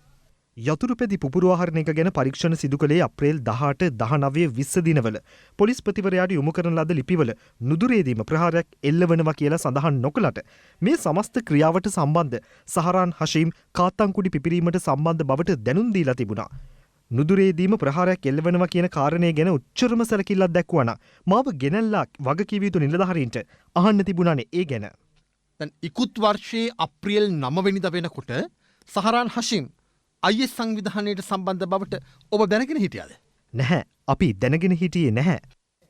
යතුරුපැදි පුපුරවාහරණයක ගැන පරීක්ෂණ සිදු කළේ අප්‍රේල් 18, 19, 20 දිනවල. පොලිස්පතිවරයාට යොමු කරන ලද ලිපිවල නුදුරේදීම ප්‍රහාරයක් එල්ලවනවා කියලා සඳහන් නොකළට මේ සමස්ත ක්‍රියාවට සම්බන්ධ සහරාන් හෂීම් කාත්තන්කුඩි පිපිරීමට සම්බන්ධ බවට දැනුම් දීලා තිබුණා. නුදුරේදීම ප්‍රහාරයක් එල්ලවනවා කියන කාරණය ගැන උච්චරම සැලකිල්ලක් දැක්වුවා. මාව ගෙනල්ලා වගකීවිය යුතු නිලධාරීන්ට අහන්න තිබුණානේ ඒ ගැන. දැන් ඉකුත් වර්ෂයේ අප්‍රේල් 9 වෙනිදා වෙනකොට සහරාන් හෂීම් IS සංවිධානයට සම්බන්ධ බවට ඔබ දැනගෙන හිටියද? නැහැ. අපි දැනගෙන හිටියේ නැහැ.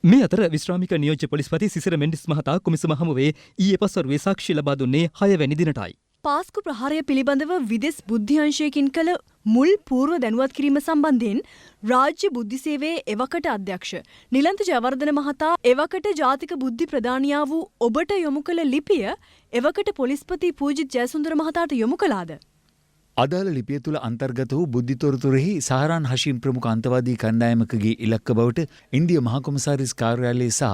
මේ අතර විශ්‍රාමික නියෝජ්‍ය පොලිස්පති සිසිර මෙන්ඩිස් මහතා කොමිසම හමුවේ ඊයේ පස්වරුවේ සාක්ෂි ලබා දුන්නේ 6 වැනි දිනටයි. පාස්කු ප්‍රහාරය පිළිබඳව විදෙස් බුද්ධ්‍යංශයකින් කළ මුල් පූර්ව දැනුවත් කිරීම සම්බන්ධයෙන් රාජ්‍ය බුද්ධි සේවයේ එවකට අධ්‍යක්ෂ නිලන්ත ජයවර්ධන මහතා එවකට ජාතික බුද්ධි ප්‍රධානියා වූ ඔබට යොමු කළ ලිපිය එවකට පොලිස්පති පූජිත් ජයසුන්දර මහතාට යොමු කළාද? අදාළ ලිපිය තුළ අන්තර්ගත වූ බුද්ධි තොරතුරෙහි සහරාන් හෂීම් ප්‍රමුඛ අන්තවාදී කණ්ඩායමකගේ ඉලක්ක බවට ඉන්දිය මහා කොමසාරිස් කාර්යාලය සහ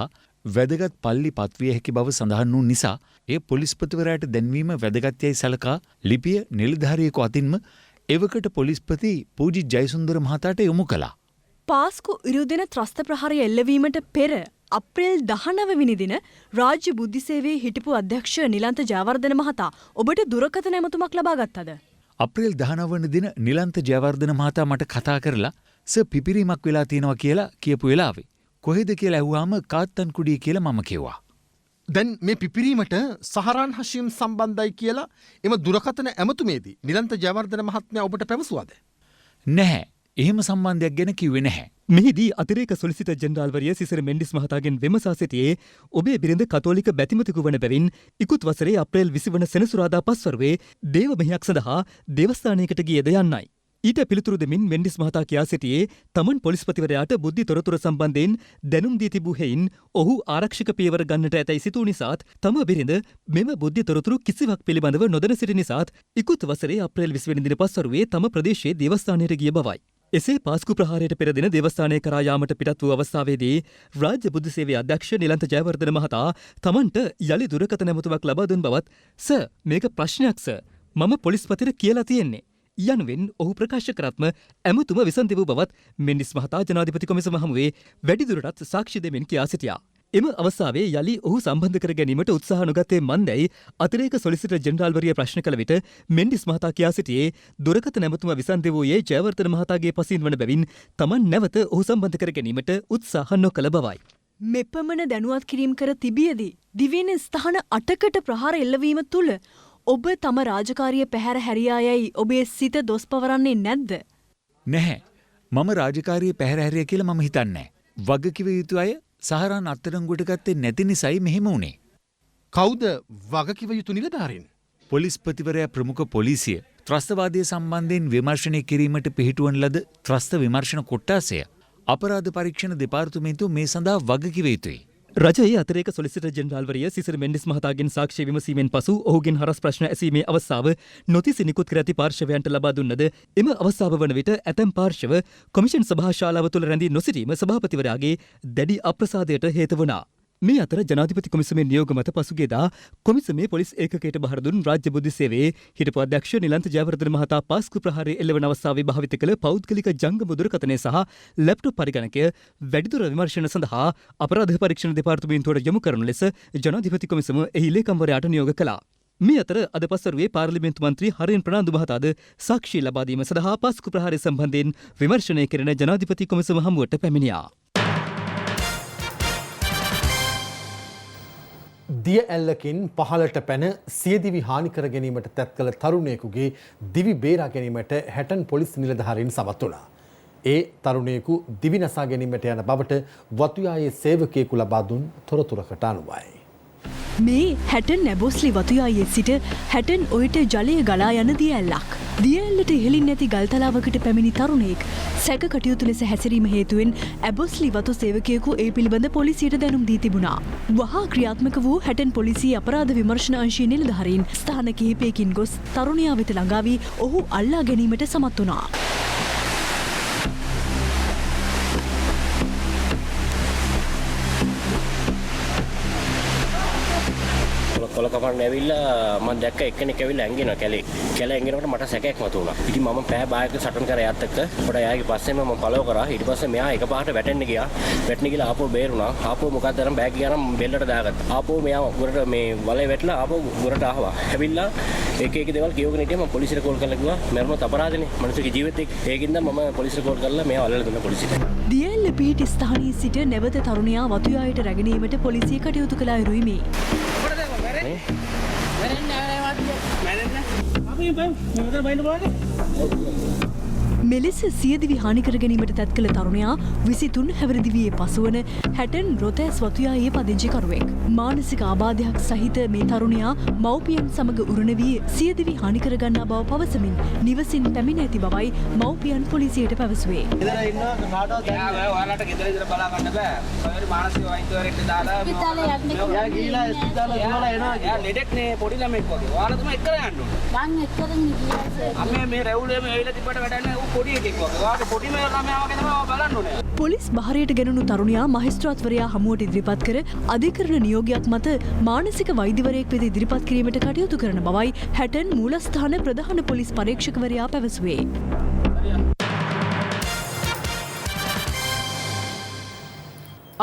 වැදගත් පල්ලි පත්විය හැකි බව සඳහන් වූ නිසා එය පොලිස්පතිවරයාට දැන්වීම වැදගත් යයි සලකා ලිපිය නිලධාරියෙකු අතින්ම එවකට පොලිස්පති පූජිත් ජයසුන්දර මහතාට යොමු කළා. පාස්කු ඉරුදින ත්‍රස්ත ප්‍රහාරය එල්ලවීමට පෙර අප්‍රේල් 19 වෙනි දින රාජ්‍ය බුද්ධි සේවයේ හිටපු අධ්‍යක්ෂ නිලන්ත ජයවර්ධන මහතා ඔබට දුරකථන ඇමතුමක් ලබා ගත්තද? අප්‍රේල් 19 වන දින නිලන්ත ජයවර්ධන මහතා මට කතා කරලා සර් පිපිරීමක් වෙලා තියෙනවා කියලා කියපු වෙලාවේ කොහෙද කියලා ඇහුවාම කාත්තන් කුඩිය කියලා මම කිව්වා. දැන් මේ පිපිරීමට සහරාන් හෂීම් සම්බන්ධයි කියලා එම දුරකථන ඇමතුමේදී නිලන්ත ජයවර්ධන මහත්මයා ඔබට පැවසුවාද? නැහැ. එහෙම සම්බන්ධයක් ගැන කිව්වේ නැහැ. මෙහිදී අතිරේක සොලිසිටර් ජෙනරාල්වරිය සිසිර මෙන්ඩිස් මහතාගෙන් විමසා සිටියේ ඔබේ බිරිඳ කතෝලික බැතිමතෙකු වන බැවින් ඉකුත් වසරේ අප්‍රේල් 20 වන සෙනසුරාදා පස්වරුවේ දේව මෙහෙයක් සඳහා දේවස්ථානයකට ගියද යන්නයි. ඊට පිළිතුරු දෙමින් මෙන්ඩිස් මහතා කියා සිටියේ තමන් පොලිස්පතිවරයාට බුද්ධි තොරතුරු සම්බන්ධයෙන් දැනුම් දී තිබූ හේයින් ඔහු ආරක්ෂක පියවර ගන්නට ඇතැයි සිතූ නිසාත් තම බිරිඳ මෙම බුද්ධි තොරතුරු කිසිවක් පිළිබඳව නොදැන සිටි නිසාත් ඉකුත් වසරේ අප්‍රේල් 20 වෙනි දින පස්වරුවේ තම ප්‍රදේශයේ දේවස්ථානයට ගිය බවයි. එසේ පාස්කු ප්‍රහාරයට පෙර දින දේවස්ථානය කරා යාමට පිටත් වූ අවස්ථාවේදී රාජ්‍ය බුද්ධ සේවයේ අධ්‍යක්ෂ නිලන්ත ජයවර්ධන මහතා තමන්ට යලි දුරකථන ඇමතුමක් ලබා දුන් බවත් සර් මේක ප්‍රශ්නයක් සර් මම පොලිස්පතිට කියලා තියෙන්නේ යනුවෙන් ඔහු ප්‍රකාශ කරත්ම ඇමතුම විසන්දි වූ බවත් මෙන්ඩිස් මහතා ජනාධිපති කොමිසම හමුවේ වැඩිදුරටත් සාක්ෂි දෙමින් කියා සිටියා. එම අවස්ථාවේ යලි ඔහු සම්බන්ධ කර ගැනීමට උත්සාහ නොගත්තේ මන්දැයි අතිරේක සොලිසිටර් ජෙනරාල්වරිය ප්‍රශ්න කළ විට මෙන්ඩිස් මහතා කියා සිටියේ දුරකථන ඇමතුම විසන්දි වූයේ ජයවර්ධන මහතාගේ පසින් වන බැවින් තමන් නැවත ඔහු සම්බන්ධ කර ගැනීමට උත්සාහ නොකළ බවයි. මෙපමණ දැනුවත් කිරීම කර තිබියදී දිවයින ස්ථාන 8කට ප්‍රහාර එල්ලවීම තුළ ඔබ තම රාජකාරිය පැහැර හැරියා යයි ඔබේ සිත දොස් පවරන්නේ නැද්ද? නැහැ. මම රාජකාරිය පැහැර හැරිය කියලා මම හිතන්නේ නැහැ. වගකිව යුතු අය සහරාන් අත්අඩංගුවට ගත්තේ නැති නිසායි මෙහෙම වුණේ. කවුද වගකිව යුතු නිලධාරීන්? පොලිස්පතිවරයා ප්‍රමුඛ පොලිසිය ත්‍රස්තවාදය සම්බන්ධයෙන් විමර්ශනය කිරීමට පිහිටුවන ලද ත්‍රස්ත විමර්ශන කොට්ටාසය අපරාධ පරීක්ෂණ දෙපාර්තමේන්තුව මේ සඳහා වගකිව යුතුයි. රජයේ අතිරේක සොලිසිටර් ජෙනරාල්වරිය සිසිර මෙන්ඩිස් මහතාගෙන් සාක්ෂි විමසීමෙන් පසු ඔහුගෙන් හරස් ප්‍රශ්න ඇසීමේ අවස්ථාව නොතිස් නිකුත් කර ඇති පාර්ශවයන්ට ලබා දුන්නද එම අවස්ථාව වන විට ඇතැම් පාර්ශව කොමිෂන් සභා ශාලාව තුළ රැඳී නොසිටීම සභාපතිවරයාගේ දැඩි අප්‍රසාදයට හේතු වුණා. මේ අතර ජනාධිපති කොමිසමේ නියෝග මත පසුගියදා කොමිසමේ පොලිස් ඒකකයට බහර දුන් රාජ්‍ය බුද්ධි සේවයේ හිටපු අධ්‍යක්ෂ නිලන්ත ජයවර්ධන මහතා පාස්කු ප්‍රහාරය එල්ලවන අවස්ථාවේ භාවිත කළ පෞද්ගලික ජංගම දුරකථනය සහ ලැප්ටොප් පරිගණකය වැඩිදුර විමර්ශන සඳහා අපරාධ පරීක්ෂණ දෙපාර්තමේන්තුවට යොමු කරන ලෙස ජනාධිපති කොමිසම එහි ලේකම්වරයාට නියෝග කළා. මේ අතර අද පස්වරුවේ පාර්ලිමේන්තු මන්ත්‍රී හරින් ප්‍රනාන්දු මහතාද සාක්ෂි ලබා දීම සඳහා පාස්කු ප්‍රහාරය සම්බන්ධයෙන් විමර්ශනය කෙරෙන ජනාධිපති කොමිසම හමුවට පැමිණියා. දිය ඇල්ලකින් පහළට පැන සියදිවි හානි කර ගැනීමට තැත් කළ තරුණයෙකුගේ දිවි බේරා ගැනීමට හැටන් පොලිස් නිලධාරීන් සමත් වුණා. ඒ තරුණයෙකු දිවි නසා ගැනීමට යන බවට වතුයායේ සේවකයෙකු ලබා දුන් තොරතුරකට අනුවයි. මේ හැටන් නැබොස්ලි වතුයායේ සිට හැටන් ඔයට ජලය ගලා යන දිය ඇල්ලක්. දිය ඇල්ලට ඉහළින් නැති ගල්තලාවකට පැමිණි තරුණයෙක් සැක කටයුතු ලෙස හැසිරීම හේතුවෙන් ඇබොස්ලි වතු සේවකයෙකු ඒ පිළිබඳ පොලිසියට දැනුම් දී තිබුණා. වහා ක්‍රියාත්මක වූ හැටන් පොලිසිය අපරාධ විමර්ශන අංශයේ නිලධාරීන් ස්ථාන කිහිපයකින් ගොස් තරුණයා වෙත ළඟා වී ඔහු අල්ලා ගැනීමට සමත් වුණා. කොල කපන්න ඇවිල්ලා මම දැක්ක එක්කෙනෙක් ඇවිල්ලා ඇංගෙනවා කැලේ. කැලේ ඇංගෙනකොට මට සැකයක් මතුවුණා. ඉතින් මම පෑ බායක සටන් කරා යාත් එක්ක. පොඩ යාගේ පස්සේ මම පළව කරා. ඊට පස්සේ මෙයා එකපාරට වැටෙන්න ගියා. වැටෙන්න ගිහලා ආපහු බේරුණා. ආපහු මොකක්ද අරන් බෑග් ගියා නම් බෙල්ලට දාගත්තා. ආපහු මෙයා ගොරට මේ වලේ වැටලා ආපහු ගොරට ආවා. ඇවිල්ලා එක දේවල් කියවගෙන හිටියා. මම පොලිසියට කෝල් කරලා කිව්වා මරණත් අපරාධනේ. මනුස්සයෙකුගේ ජීවිතේ. ඒකින්ද මම පොලිසියට කෝල් කරලා මෙයා අල්ලලා දුන්නා පොලිසියට. දියැල්ල පිහිටි ස්ථානයේ සිට නැවත තරුණයා වතුයායට රැගෙනීමට පොලිසිය කටයුතු කළ අයුරුයි මේ. මෙලෙස සියදිවි හානි කර ගැනීමට තැත් කළ තරුණයා 23 හැවිරිදිවියේ පසුවන හැටන් රොතෑස් වතුයායේ පදිංචිකරුවෙක්. මානසික ආබාධයක් සහිත මේ තරුණයා මව්පියන් සමග උරුණ වී සියදිවි හානි කර ගන්නා බව පවසමින් නිවසින් පැමිණ ඇති බවයි මව්පියන් පොලිසියට පැවසුවේ. මේ රැවුලේම ඇවිල්ලා තිබ්බට වැඩක් නැහැ. ඌ පොලිස් භාරයට ගෙනුණු තරුණයා මහේස්ත්‍රාත්වරයා හමුවට ඉදිරිපත් කර අධිකරණ නියෝගයක් මත මානසික වෛද්‍යවරයෙක් වෙත ඉදිරිපත් කිරීමට කටයුතු කරන බවයි හැටන් මූලස්ථාන ප්‍රධාන පොලිස් පරීක්ෂකවරයා පැවසුවේ.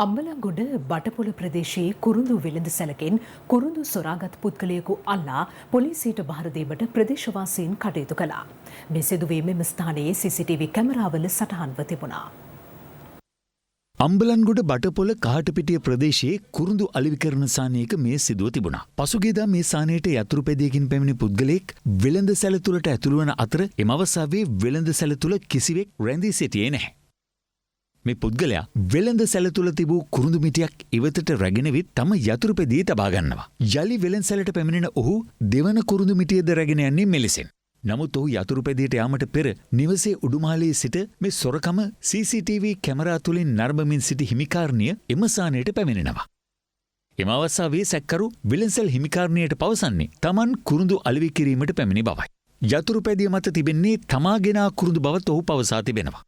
අම්බලන්ගොඩ බටපොළ ප්‍රදේශයේ කුරුඳු වෙළඳ සැලකෙන් කුරුඳු සොරාගත් පුද්ගලයෙකු අල්ලා පොලිසියට බහර දීමට ප්‍රදේශවාසීන් කටයුතු කළා. මේ සිදුවීම මෙම ස්ථානයේ CCTV කැමරාවල සටහන්ව තිබුණා. අම්බලන්ගොඩ බටපොළ කහටපිටිය ප්‍රදේශයේ කුරුඳු අලෙවිකරණ සානයක මේ සිදුව තිබුණා. පසුගියදා මේ සානයට යතුරු පැදියකින් පැමිණි පුද්ගලයෙක් වෙළඳ සැල තුළට ඇතුළු වන අතර එම අවස්ථාවේ වෙළඳ සැල තුළ කිසිවෙක් රැඳී සිටියේ නැහැ. මේ පුද්ගලයා වෙළඳ සැල තුළ තිබූ කුරුඳු මිටියක් ඉවතට රැගෙන විත් තම යතුරු පැදියේ තබා ගන්නවා. යලි වෙළඳ සැලට පැමිණෙන ඔහු දෙවන කුරුඳු මිටියද රැගෙන යන්නේ මෙලෙසින්. නමුත් ඔහු යතුරු පැදියට යාමට පෙර නිවසේ උඩුමහලේ සිට මේ සොරකම CCTV කැමරා තුලින් නරඹමින් සිටි හිමිකාරණිය එම ස්ථානයට පැමිණෙනවා. එම අවස්ථාවේ සැකකරු වෙළඳසැල් හිමිකාරණියට පවසන්නේ තමන් කුරුඳු අලෙවි කිරීමට පැමිණි බවයි. යතුරු පැදිය මත තිබෙන්නේ තමාගෙන කුරුඳු බවත් ඔහු පවසා තිබෙනවා.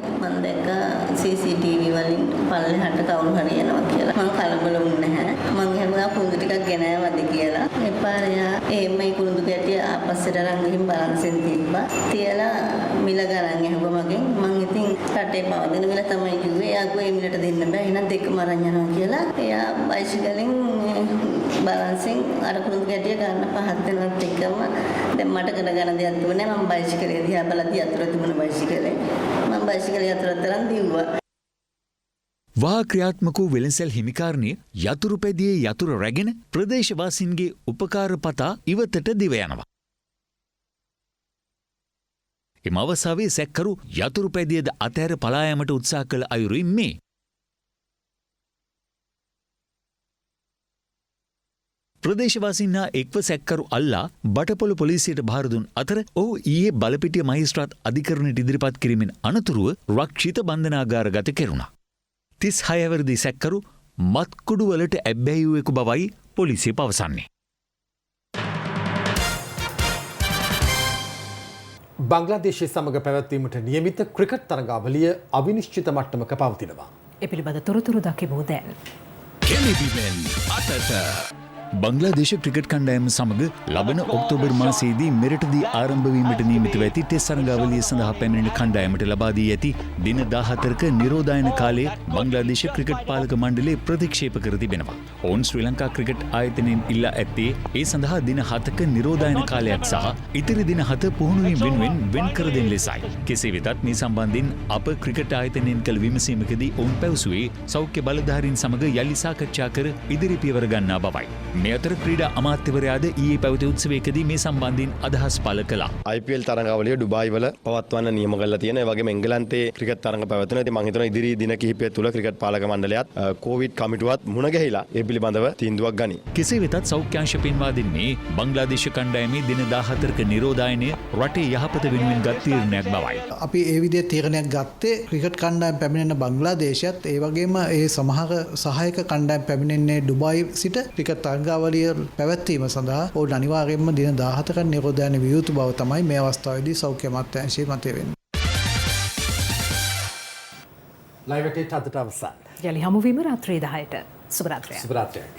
මම දැක්ක CCTV වලින් පල්ලෙහාට කවුරු හරි යනවා කියලා. මම කලබල වුණේ නැහැ. මම හිතුවා කුරුඳු ටිකක් ගෙනාවද කියලා. ඒ පාරයා මේ කුරුඳු ගැටිය ආපස්සට අරන් ගිහින් බලාන්සෙන් තිබ්බා. තියලා මිල ගණන් ඇහුවා මගෙන්. මම ඉතින් රටේ පවදින මිල තමයි කිව්වේ. එයා ගෝ මිලට දෙන්න බෑ. එහෙනම් දෙකම අරන් යනවා කියලා. එයා බයිසිකලෙන් බලාන්සෙන් අර කුරුඳු ගැටිය ගන්න පහත් වෙනත් එක්කම දැන් මට කරගන්න දෙයක් තිබුණේ නැහැ. මම බයිසිකලේ දිහා බලද්දී අතුර තිබුණ බයිසිකලේ මම බයිසිකලේ අතුරට තරම් දිව්වා. වා ක්‍රියාත්මක වූ වෙළඳසැල් හිමිකාරණිය යතුරු පැදියේ යතුරු රැගෙන ප්‍රදේශවාසීන්ගේ උපකාර පතා ඉවතට දිව යනවා. එම අවස්ථාවේ සැකකරු යතුරු පැදියද අතහැර පලා යාමට උත්සාහ කළ අයුරින් මේ ප්‍රදේශවාසීන් හා එක්ව සැකකරු අල්ලා බටපොළ පොලිසියට භාර දුන් අතර ඔහු ඊයේ බලපිටිය මහේස්ත්‍රාත් අධිකරණයට ඉදිරිපත් කිරීමෙන් අනතුරුව රක්ෂිත බන්ධනාගාරගත කෙරුණා. 36 වර්ධි සැකකරු මත්කුඩු වලට ඇබ්බැහි වූ බවයි පොලිසිය පවසන්නේ. බංග්ලාදේශය සමග පැවැත්වීමට නියමිත ක්‍රිකට් තරගාවලිය අවිනිශ්චිත මට්ටමක පවතිනවා. ඒ පිළිබඳ තොරතුරු දකිමු දැන්. කෙලිබිමෙන් අතට බංග්ලාදේශ ක්‍රිකට් කණ්ඩායම සමග ලබන ඔක්තෝබර් මාසයේදී මෙරටදී ආරම්භ වීමට නියමිතව ඇති ටෙස්ට් තරගාවලිය සඳහා පැමිණෙන කණ්ඩායමට ලබා දී ඇති දින 14ක නිරෝධායන කාලය බංග්ලාදේශ ක්‍රිකට් පාලක මණ්ඩලය ප්‍රතික්ෂේප කර තිබෙනවා. ඔවුන් ශ්‍රී ලංකා ක්‍රිකට් ආයතනයෙන් ඉල්ලා ඇත්තේ ඒ සඳහා දින 7ක නිරෝධායන කාලයක් සහ ඉතිරි දින 7 පුහුණුවීම් වෙනුවෙන් වෙන් කර දෙන ලෙසයි. කෙසේ වෙතත් මේ සම්බන්ධයෙන් අප ක්‍රිකට් ආයතනයෙන් කළ විමසීමකදී ඔවුන් පැවසුවේ සෞඛ්‍ය බලධාරීන් සමග යලි සාකච්ඡා කර ඉදිරි පියවර ගන්නා බවයි. මේ අතර ක්‍රීඩා අමාත්‍යවරයාද ඊයේ පැවති උත්සවයකදී මේ සම්බන්ධයෙන් අදහස් පළ කළා. IPL තරගාවලිය ඩුබායි වල පවත්වන්න නියම කරලා තියෙනවා. ඒ වගේම එංගලන්තයේ ක්‍රිකට් තරග පැවැත්වෙනවා. ඉතින් මම හිතනවා ඉදිරි දින කිහිපය තුළ ක්‍රිකට් පාලක මණ්ඩලයත් කොවිඩ් කමිටුවත් මුණ ගැහිලා ඒ පිළිබඳව තීන්දුවක් ගනී. කෙසේ වෙතත් සෞඛ්‍යාංශ පෙන්වා දෙන්නේ බංග්ලාදේශ කණ්ඩායමේ දින 14ක නිරෝධායනය රටේ යහපත වෙනුවෙන් ගත් තීරණයක් බවයි. අපි ඒ විදිහේ තීරණයක් ගත්තේ ක්‍රිකට් කණ්ඩායම් පැමිණෙන බංග්ලාදේශයත් ඒ වගේම ඒ සමහර සහායක කණ්ඩායම් පැමිණෙන්නේ ඩුබායි සිට ක්‍රිකට් තරගාවලිය පැවැත්වීම සඳහා ඔවුන් අනිවාර්යයෙන්ම දින 17ක නිරෝධායන විය යුතු බව තමයි මේ අවස්ථාවේදී සෞඛ්‍ය අමාත්‍යාංශයේ මතය වෙන්නේ. ලයිව් එකේ අදට අවසන්. යලි හමුවීම රාත්‍රී 10ට. සුබ රාත්‍රියක්. සුබ රාත්‍රියක්.